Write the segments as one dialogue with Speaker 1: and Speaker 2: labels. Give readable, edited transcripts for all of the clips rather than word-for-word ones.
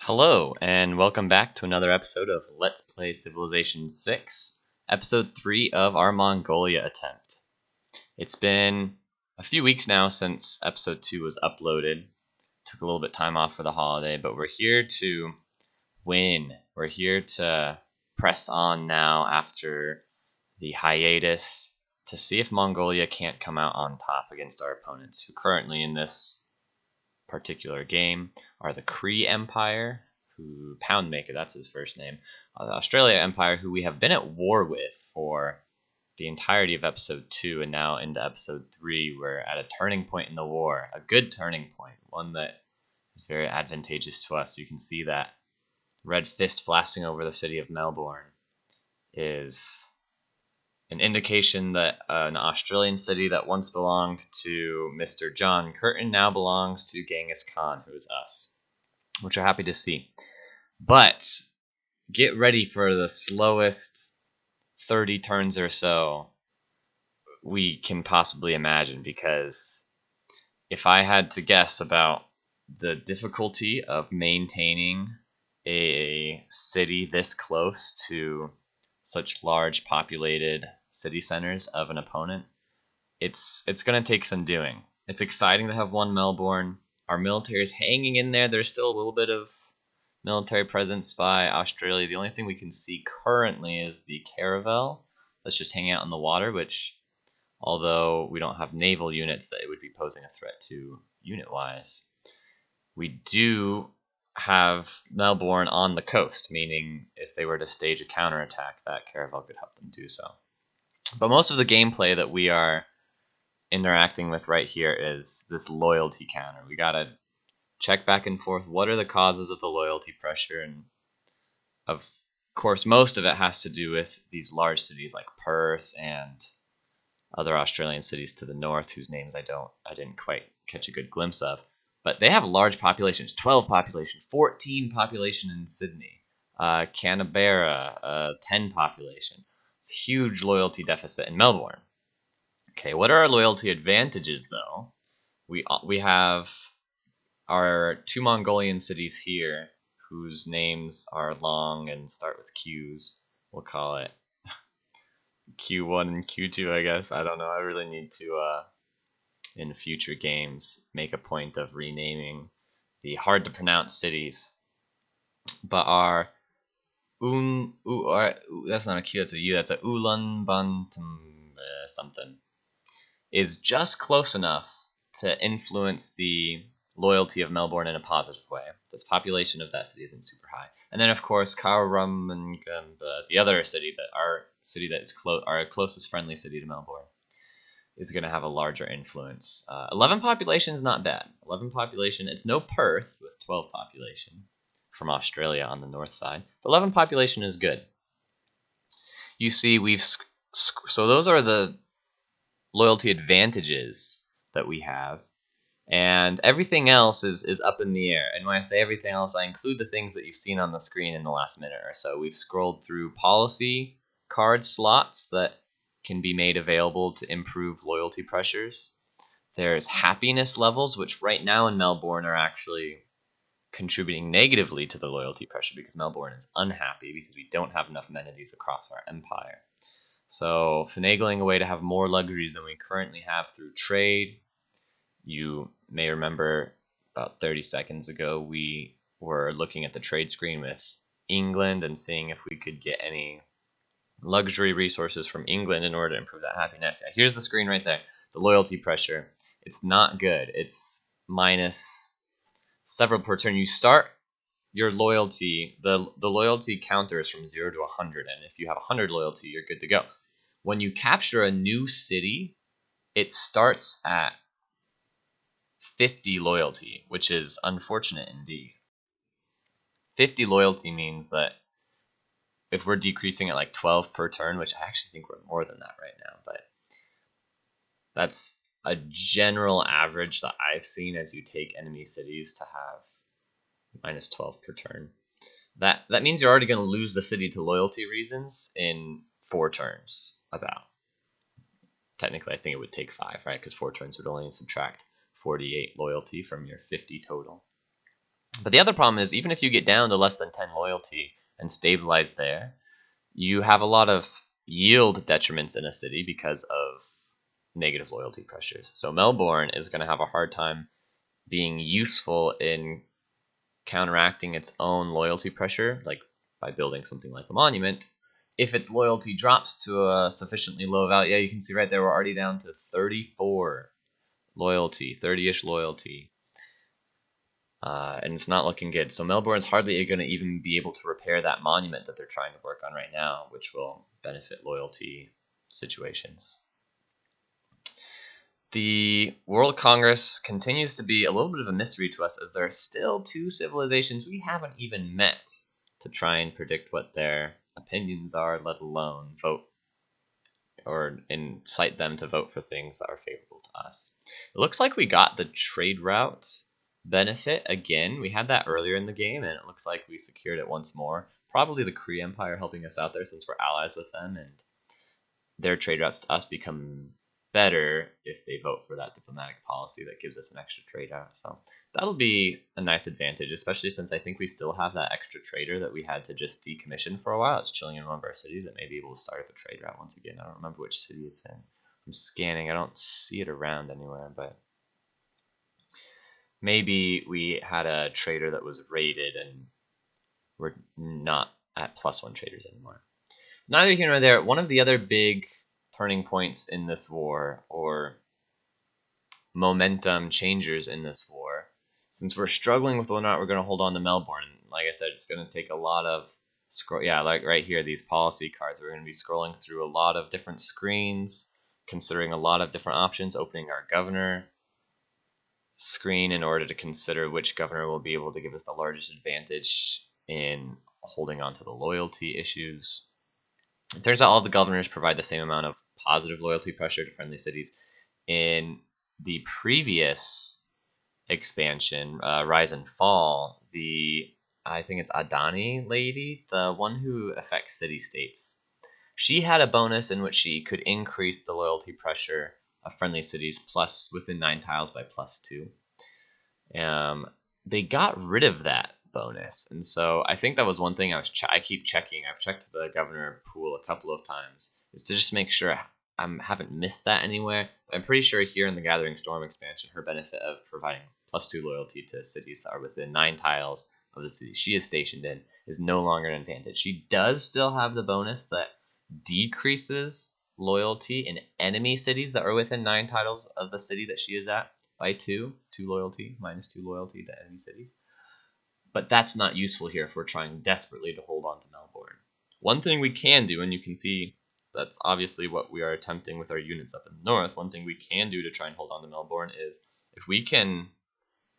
Speaker 1: Hello, and welcome back to another episode of Let's Play Civilization 6, episode 3 of our Mongolia attempt. It's been a few weeks now since episode 2 was uploaded. Took a little bit of time off for the holiday, but we're here to win. We're here to press on now after the hiatus to see if Mongolia can't come out on top against our opponents, who currently in this particular game are the Cree Empire, who Poundmaker, that's his first name, the Australia Empire, who we have been at war with for the entirety of episode 2, and now into episode 3 we're at a turning point in the war, a good turning point, one that is very advantageous to us. You can see that red fist flashing over the city of Melbourne is an indication that an Australian city that once belonged to Mr. John Curtin now belongs to Genghis Khan, who is us, which we're happy to see. But get ready for the slowest 30 turns or so we can possibly imagine, because if I had to guess about the difficulty of maintaining a city this close to such large populated city centers of an opponent, it's going to take some doing. It's exciting to have won Melbourne. Our military is hanging in there. There's still a little bit of military presence by Australia. The only thing we can see currently is the Caravel that's just hanging out in the water, which, although we don't have naval units that it would be posing a threat to unit-wise, we do have Melbourne on the coast, meaning if they were to stage a counterattack, that Caravel could help them do so. But most of the gameplay that we are interacting with right here is this loyalty counter. We gotta check back and forth what are the causes of the loyalty pressure, and of course most of it has to do with these large cities like Perth and other Australian cities to the north, whose names I didn't quite catch a good glimpse of. But they have large populations, 12 population, 14 population in Sydney, Canberra, 10 population. It's a huge loyalty deficit in Melbourne. Okay, what are our loyalty advantages, though? We have our two Mongolian cities here, whose names are long and start with Q's. We'll call it Q1 and Q2, I guess. I don't know. I really need to, in future games, make a point of renaming the hard-to-pronounce cities. But our that's not a Q, that's a U. That's a Ulaanbaatar something, is just close enough to influence the loyalty of Melbourne in a positive way. The population of that city isn't super high. And then, of course, Karaman, the other city, that is our closest friendly city to Melbourne, is going to have a larger influence. 11 population is not bad. 11 population, it's no Perth with 12 population from Australia on the north side, but 11 population is good. You see, so those are the loyalty advantages that we have, and everything else is up in the air. And when I say everything else, I include the things that you've seen on the screen in the last minute or so. We've scrolled through policy card slots that can be made available to improve loyalty pressures. There's happiness levels, which right now in Melbourne are actually contributing negatively to the loyalty pressure, because Melbourne is unhappy because we don't have enough amenities across our empire. So finagling a way to have more luxuries than we currently have through trade. You may remember about 30 seconds ago we were looking at the trade screen with England and seeing if we could get any luxury resources from England in order to improve that happiness. Yeah, here's the screen right there. The loyalty pressure. It's not good. It's minus several per turn. You start your loyalty, the loyalty counter is from 0 to 100, and if you have 100 loyalty, you're good to go. When you capture a new city, it starts at 50 loyalty, which is unfortunate indeed. 50 loyalty means that if we're decreasing at like 12 per turn, which I actually think we're more than that right now, but that's a general average that I've seen as you take enemy cities to have minus 12 per turn. That means you're already going to lose the city to loyalty reasons in 4 turns, about. Technically, I think it would take 5, right? Because 4 turns would only subtract 48 loyalty from your 50 total. But the other problem is, even if you get down to less than 10 loyalty and stabilize there, you have a lot of yield detriments in a city because of negative loyalty pressures. So Melbourne is going to have a hard time being useful in counteracting its own loyalty pressure, like by building something like a monument. If its loyalty drops to a sufficiently low value, yeah, you can see right there we're already down to 34 loyalty, 30-ish loyalty. And it's not looking good. So Melbourne's hardly going to even be able to repair that monument that they're trying to work on right now, which will benefit loyalty situations. The World Congress continues to be a little bit of a mystery to us, as there are still two civilizations we haven't even met to try and predict what their opinions are, let alone vote or incite them to vote for things that are favorable to us. It looks like we got the trade route benefit again. We had that earlier in the game, and it looks like we secured it once more. Probably the Kree Empire helping us out there, since we're allies with them, and their trade routes to us become better if they vote for that diplomatic policy that gives us an extra trade route. So that'll be a nice advantage, especially since I think we still have that extra trader that we had to just decommission for a while. It's chilling in one of our cities that may be able to start up a trade route once again. I don't remember which city it's in. I'm scanning. I don't see it around anywhere, but maybe we had a trader that was raided and we're not at +1 traders anymore. Neither here nor there. One of the other big turning points in this war, or momentum changers in this war, since we're struggling with whether or not we're going to hold on to Melbourne. Like I said, it's going to take a lot of like right here, these policy cards. We're going to be scrolling through a lot of different screens, considering a lot of different options, opening our governor screen in order to consider which governor will be able to give us the largest advantage in holding on to the loyalty issues. It turns out all the governors provide the same amount of positive loyalty pressure to friendly cities. In the previous expansion, Rise and Fall, I think it's Adani lady, the one who affects city-states, she had a bonus in which she could increase the loyalty pressure of friendly cities plus within 9 tiles by +2. They got rid of that bonus, and so I think that was one thing I keep checking. I've checked the governor pool a couple of times, is to just make sure I haven't missed that anywhere. I'm pretty sure here in the Gathering Storm expansion, her benefit of providing +2 loyalty to cities that are within 9 tiles of the city she is stationed in is no longer an advantage. She does still have the bonus that decreases loyalty in enemy cities that are within 9 tiles of the city that she is at by 2 loyalty, -2 loyalty to enemy cities. But that's not useful here if we're trying desperately to hold on to Melbourne. One thing we can do, and you can see that's obviously what we are attempting with our units up in the north, one thing we can do to try and hold on to Melbourne is if we can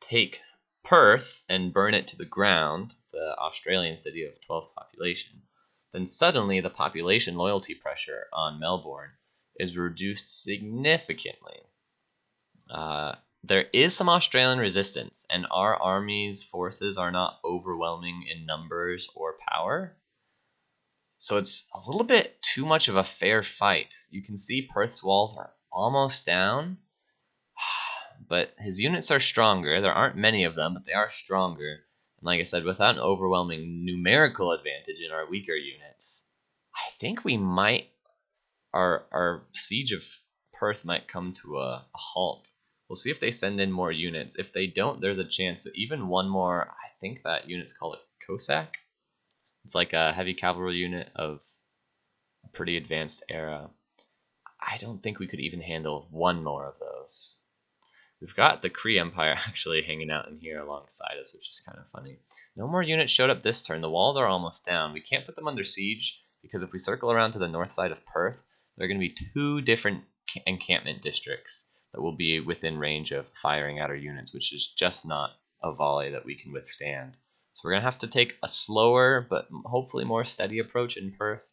Speaker 1: take Perth and burn it to the ground, the Australian city of 12th population, then suddenly the population loyalty pressure on Melbourne is reduced significantly. There is some Australian resistance, and our army's forces are not overwhelming in numbers or power. So it's a little bit too much of a fair fight. You can see Perth's walls are almost down, but his units are stronger. There aren't many of them, but they are stronger. And like I said, without an overwhelming numerical advantage in our weaker units, I think we might, our siege of Perth might come to a halt. We'll see if they send in more units. If they don't, there's a chance that even one more, I think that unit's called a Cossack. It's like a heavy cavalry unit of a pretty advanced era. I don't think we could even handle one more of those. We've got the Kree Empire actually hanging out in here alongside us, which is kind of funny. No more units showed up this turn. The walls are almost down. We can't put them under siege because if we circle around to the north side of Perth, there are going to be 2 different encampment districts that will be within range of firing at our units, which is just not a volley that we can withstand. So we're going to have to take a slower but hopefully more steady approach in Perth.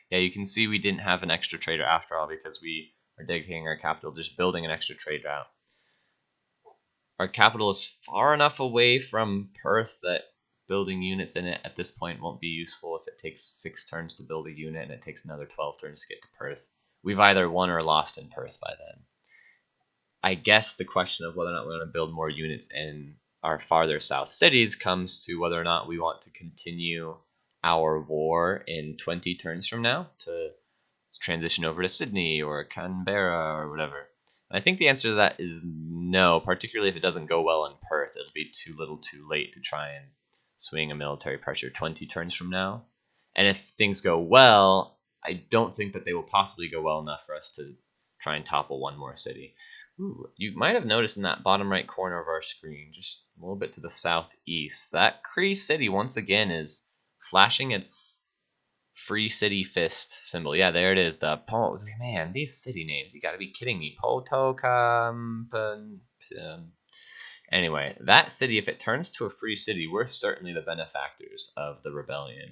Speaker 1: Yeah, you can see we didn't have an extra trader after all because we are dedicating our capital just building an extra trade route. Our capital is far enough away from Perth that building units in it at this point won't be useful if it takes 6 turns to build a unit and it takes another 12 turns to get to Perth. We've either won or lost in Perth by then. I guess the question of whether or not we're going to build more units in our farther south cities comes to whether or not we want to continue our war in 20 turns from now to transition over to Sydney or Canberra or whatever. And I think the answer to that is no, particularly if it doesn't go well in Perth. It'll be too little too late to try and swing a military pressure 20 turns from now. And if things go well, I don't think that they will possibly go well enough for us to try and topple one more city. Ooh, you might have noticed in that bottom right corner of our screen, just a little bit to the southeast, that Cree city once again is flashing its Free City Fist symbol. Yeah, there it is. Man, these city names, you gotta be kidding me. Anyway, that city, if it turns to a free city, we're certainly the benefactors of the rebellion.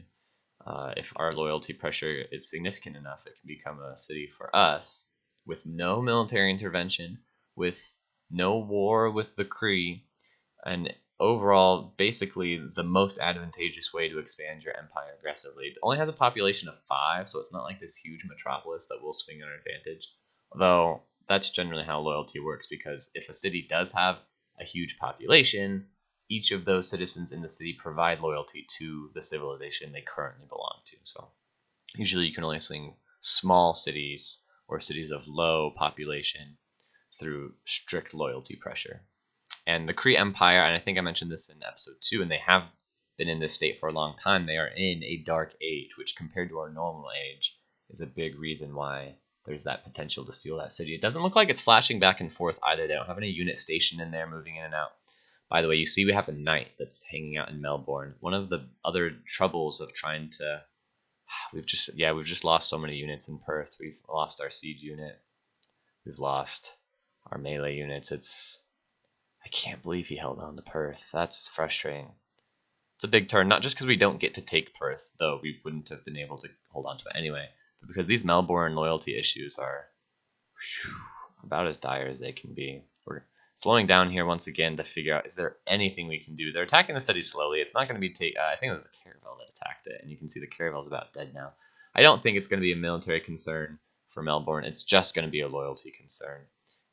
Speaker 1: If our loyalty pressure is significant enough, it can become a city for us with no military intervention, with no war with the Cree, and overall, basically the most advantageous way to expand your empire aggressively. It only has a population of 5, so it's not like this huge metropolis that will swing our advantage. Although, that's generally how loyalty works, because if a city does have a huge population, each of those citizens in the city provide loyalty to the civilization they currently belong to. So usually you can only swing small cities or cities of low population through strict loyalty pressure. And the Cree Empire, and I think I mentioned this in episode 2, and they have been in this state for a long time, they are in a dark age, which compared to our normal age is a big reason why there's that potential to steal that city. It doesn't look like it's flashing back and forth either. They don't have any unit stationed in there moving in and out. By the way, you see we have a knight that's hanging out in Melbourne. One of the other troubles of trying to... We've just lost so many units in Perth. We've lost our siege unit. We've lost our melee units. I can't believe he held on to Perth. That's frustrating. It's a big turn, not just because we don't get to take Perth, though we wouldn't have been able to hold on to it anyway, but because these Melbourne loyalty issues are about as dire as they can be. We're slowing down here once again to figure out, is there anything we can do? They're attacking the city slowly. It's not going to be I think it was the Caravel that attacked it, and you can see the Caravel's about dead now. I don't think it's going to be a military concern for Melbourne. It's just going to be a loyalty concern.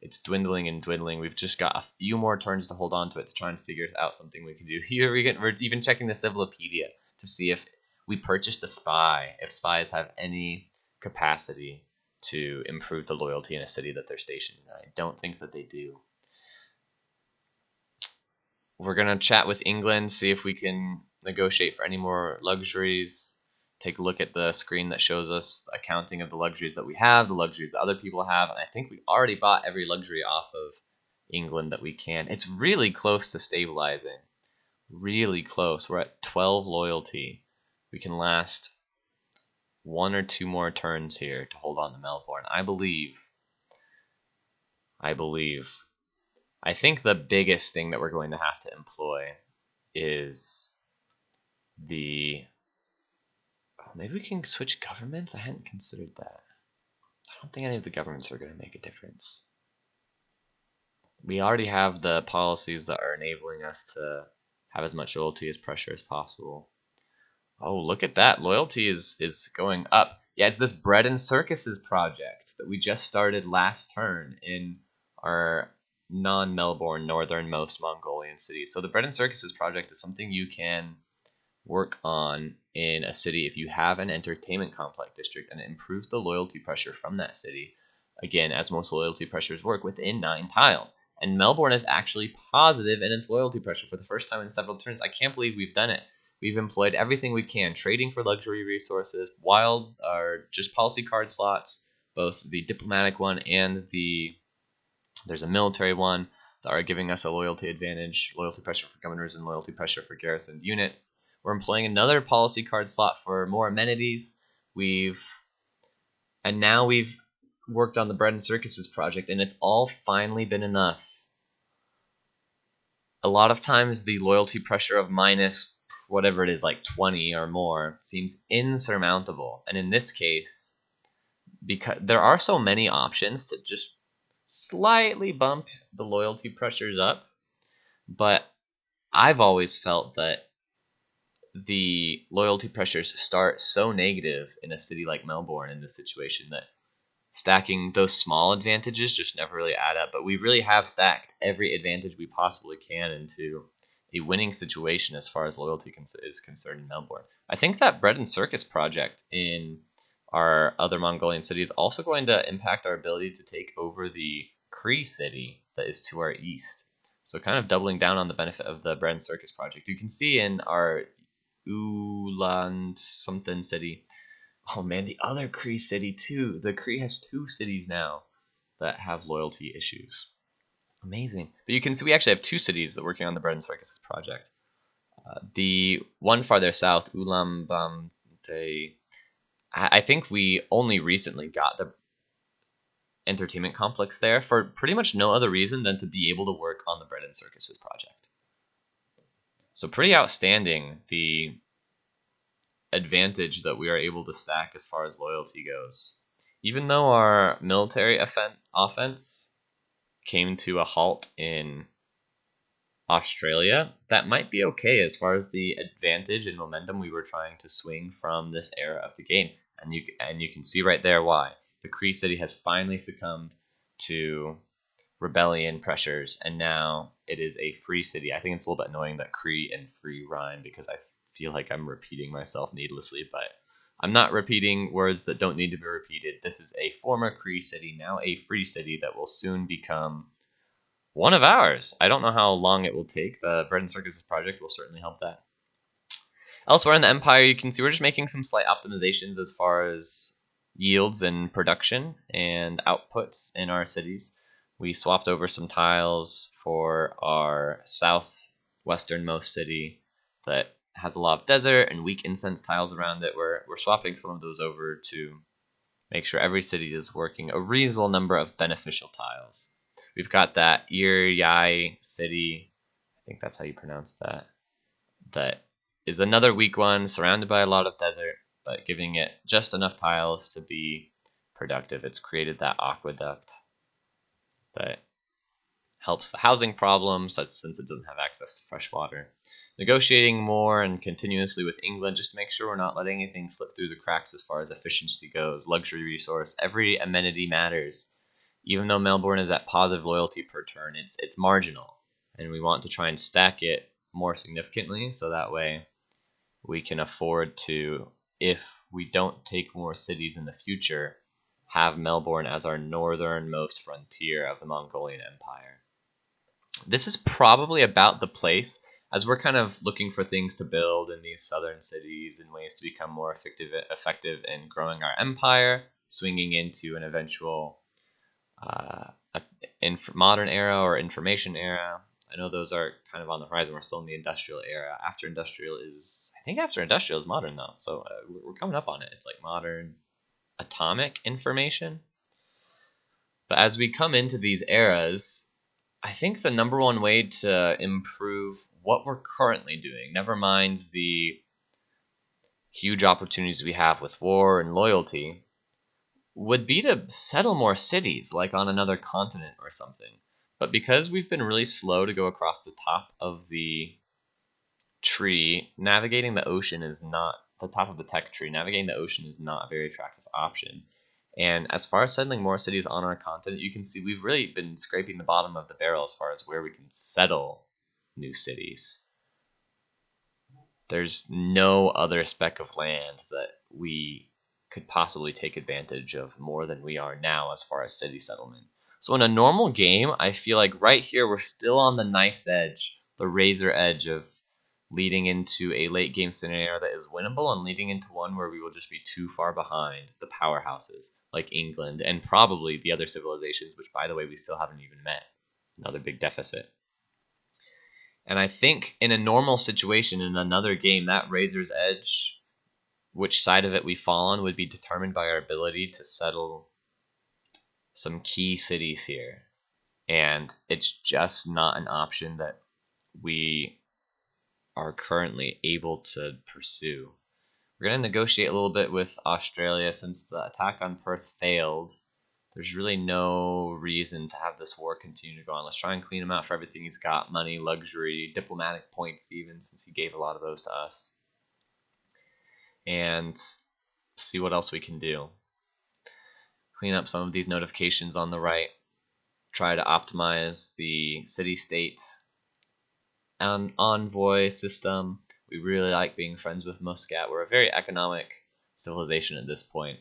Speaker 1: It's dwindling and dwindling. We've just got a few more turns to hold on to it to try and figure out something we can do. Here we're even checking the Civilopedia to see if we purchased a spy, if spies have any capacity to improve the loyalty in a city that they're stationed in. I don't think that they do. We're going to chat with England, see if we can negotiate for any more luxuries. Take a look at the screen that shows us the accounting of the luxuries that we have, the luxuries that other people have, and I think we already bought every luxury off of England that we can. It's really close to stabilizing. Really close. We're at 12 loyalty. We can last 1 or 2 more turns here to hold on to Melbourne. I believe. I think the biggest thing that we're going to have to employ is maybe we can switch governments? I hadn't considered that. I don't think any of the governments are going to make a difference. We already have the policies that are enabling us to have as much loyalty as pressure as possible. Oh, look at that. Loyalty is going up. Yeah, it's this Bread and Circuses project that we just started last turn in our non-Melbourne northernmost Mongolian city. So the Bread and Circuses project is something you can work on in a city if you have an entertainment complex district, and it improves the loyalty pressure from that city. Again, as most loyalty pressures work, within 9 tiles. And Melbourne is actually positive in its loyalty pressure for the first time in several turns. I can't believe we've done it. We've employed everything we can, trading for luxury resources, wild or just policy card slots, both the diplomatic one and there's a military one that are giving us a loyalty advantage, loyalty pressure for governors and loyalty pressure for garrisoned units. We're employing another policy card slot for more amenities. And now we've worked on the Bread and Circuses project, and it's all finally been enough. A lot of times the loyalty pressure of minus whatever it is, like 20 or more, seems insurmountable. And in this case, because there are so many options to just slightly bump the loyalty pressures up, but I've always felt that the loyalty pressures start so negative in a city like Melbourne in this situation that stacking those small advantages just never really add up. But we really have stacked every advantage we possibly can into a winning situation as far as loyalty is concerned in Melbourne. I think that Bread and Circus project in our other Mongolian city is also going to impact our ability to take over the Cree city that is to our east. So kind of doubling down on the benefit of the Bread and Circus project. You can see in our Ulan something city. Oh man, the other Cree city too. The Cree has 2 cities now that have loyalty issues. Amazing. But you can see we actually have 2 cities that are working on the Bread and Circus project. The one farther south, Ulaanbaatar, I think we only recently got the entertainment complex there for pretty much no other reason than to be able to work on the Bread and Circuses project. So pretty outstanding, the advantage that we are able to stack as far as loyalty goes. Even though our military offense came to a halt in Australia, that might be okay as far as the advantage and momentum we were trying to swing from this era of the game. And you can see right there why. The Cree city has finally succumbed to rebellion pressures, and now it is a free city. I think it's a little bit annoying that Cree and free rhyme, because I feel like I'm repeating myself needlessly, but I'm not repeating words that don't need to be repeated. This is a former Cree city, now a free city that will soon become one of ours. I don't know how long it will take. The Bread and Circuses project will certainly help that. Elsewhere in the Empire, you can see we're just making some slight optimizations as far as yields and production and outputs in our cities. We swapped over some tiles for our southwesternmost city that has a lot of desert and weak incense tiles around it. We're swapping some of those over to make sure every city is working a reasonable number of beneficial tiles. We've got that Yai city, I think that's how you pronounce that, that is another weak one, surrounded by a lot of desert, but giving it just enough tiles to be productive. It's created that aqueduct that helps the housing problem, since it doesn't have access to fresh water. Negotiating more and continuously with England just to make sure we're not letting anything slip through the cracks as far as efficiency goes. Luxury resource, every amenity matters. Even though Melbourne is at positive loyalty per turn, it's marginal, and we want to try and stack it more significantly so that way we can afford to, if we don't take more cities in the future, have Melbourne as our northernmost frontier of the Mongolian Empire. This is probably about the place, as we're kind of looking for things to build in these southern cities and ways to become more effective in growing our empire, swinging into an eventual modern era or information era. I know those are kind of on the horizon. We're still in the industrial era. After industrial is modern though. So we're coming up on it. It's like modern atomic information. But as we come into these eras, I think the number one way to improve what we're currently doing, never mind the huge opportunities we have with war and loyalty, would be to settle more cities, like on another continent or something. But because we've been really slow to go across the top of the tree, navigating the ocean is not the top of the tech tree. Navigating the ocean is not a very attractive option. And as far as settling more cities on our continent, you can see we've really been scraping the bottom of the barrel as far as where we can settle new cities. There's no other speck of land that we could possibly take advantage of more than we are now as far as city settlement. So in a normal game, I feel like right here we're still on the knife's edge, the razor edge of leading into a late game scenario that is winnable and leading into one where we will just be too far behind the powerhouses like England and probably the other civilizations, which by the way we still haven't even met. Another big deficit. And I think in a normal situation in another game, that razor's edge, which side of it we fall on, would be determined by our ability to settle some key cities here. And it's just not an option that we are currently able to pursue. We're going to negotiate a little bit with Australia since the attack on Perth failed. There's really no reason to have this war continue to go on. Let's try and clean him out for everything he's got, money, luxury, diplomatic points even, since he gave a lot of those to us. And see what else we can do. Clean up some of these notifications on the right. Try to optimize the city-state envoy system. We really like being friends with Muscat. We're a very economic civilization at this point.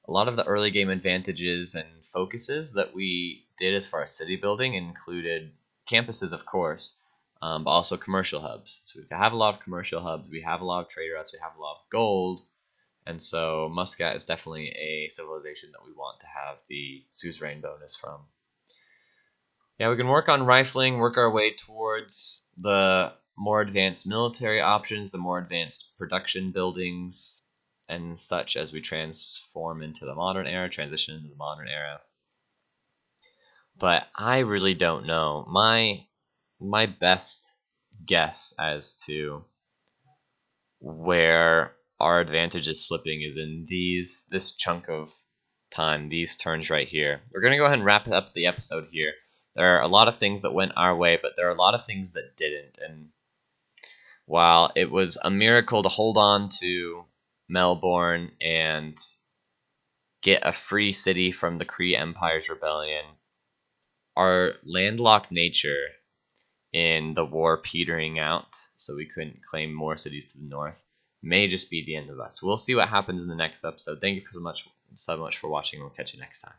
Speaker 1: A lot of the early game advantages and focuses that we did as far as city building included campuses, of course, but also commercial hubs. So we have a lot of commercial hubs, we have a lot of trade routes, we have a lot of gold, and so Muscat is definitely a civilization that we want to have the suzerain bonus from. Yeah, we can work on rifling, work our way towards the more advanced military options, the more advanced production buildings, and such as we transform into the modern era, transition into the modern era. But I really don't know. My best guess as to where our advantage is slipping is in this chunk of time, these turns right here. We're gonna go ahead and wrap up the episode here. There are a lot of things that went our way, but there are a lot of things that didn't. And while it was a miracle to hold on to Melbourne and get a free city from the Kree Empire's rebellion, our landlocked nature in the war petering out, so we couldn't claim more cities to the north, may just be the end of us. We'll see what happens in the next episode. Thank you so much for watching. We'll catch you next time.